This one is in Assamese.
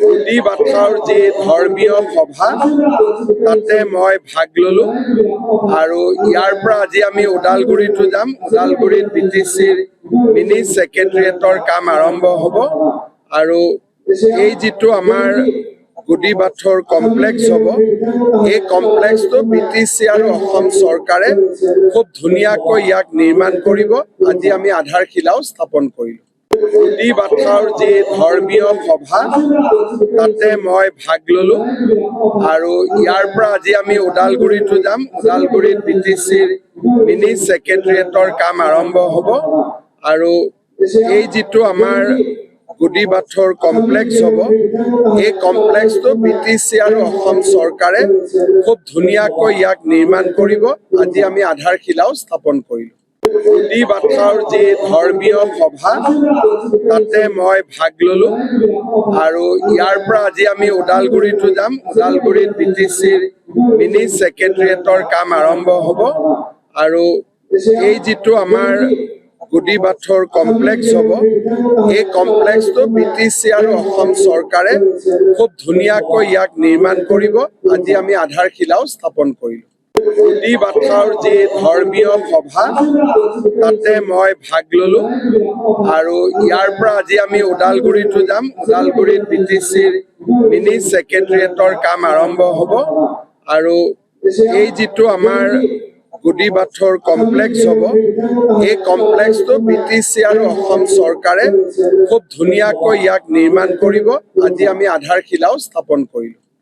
গুডি বাথৰ যি ধৰ্মীয় সভা তাতে মই ভাগ ললো আৰু ইয়াৰ পৰা আজি আমি ওদালগুৰিতো যাম। ওদালগুৰিত BTCৰ মিনি সেক্ৰেটাৰিয়েটৰ কাম আৰম্ভ হ'ব আৰু এই যিটো আমাৰ গুডি বাথৰ কমপ্লেক্স হ'ব, এই কমপ্লেক্সটো BTC আৰু অসম চৰকাৰে খুব ধুনীয়াকৈ ইয়াক নিৰ্মাণ কৰিব। আজি আমি আধাৰশিলাও স্থাপন কৰিলোঁ। গুডি বাথৰ যি ধৰ্মীয় সভা তাতে মই ভাগ ললো আৰু ইয়াৰ পৰা আজি আমি ওদালগুৰিতো যাম। ওদালগুৰিত BTCৰ মিনি সেক্ৰেটাৰিয়েটৰ কাম আৰম্ভ হ'ব আৰু এই যিটো আমাৰ গুডি বাথৰ কমপ্লেক্স হ'ব, এই কমপ্লেক্সটো BTC আৰু অসম চৰকাৰে খুব ধুনীয়াকৈ ইয়াক নিৰ্মাণ কৰিব। আজি আমি আধাৰশিলাও স্থাপন কৰিলোঁ। গুডি বাথৰ যি ধৰ্মীয় সভা তাতে মই ভাগ ললো আৰু ইয়াৰ পৰা আজি আমি ওদালগুৰিতো যাম। ওদালগুৰিত BTCৰ মিনি সেক্ৰেটাৰিয়েটৰ কাম আৰম্ভ হ'ব আৰু এই যিটো আমাৰ গুডি বাথৰ কমপ্লেক্স হ'ব, এই কমপ্লেক্সটো BTC আৰু অসম চৰকাৰে খুব ধুনীয়াকৈ ইয়াক নিৰ্মাণ কৰিব। আজি আমি আধাৰশিলাও স্থাপন কৰিলোঁ। গুডি বাথৰ যি ধৰ্মীয় সভা তাতে মই ভাগ ললো আৰু ইয়াৰ পৰা আজি আমি ওদালগুৰিতো যাম। ওদালগুৰিত BTCৰ মিনি সেক্ৰেটাৰিয়েটৰ কাম আৰম্ভ হ'ব আৰু এই যিটো আমাৰ গুডি বাথৰ কমপ্লেক্স হ'ব, এই কমপ্লেক্সটো BTC আৰু অসম চৰকাৰে খুব ধুনীয়াকৈ ইয়াক নিৰ্মাণ কৰিব। আজি আমি আধাৰশিলাও স্থাপন কৰিলোঁ।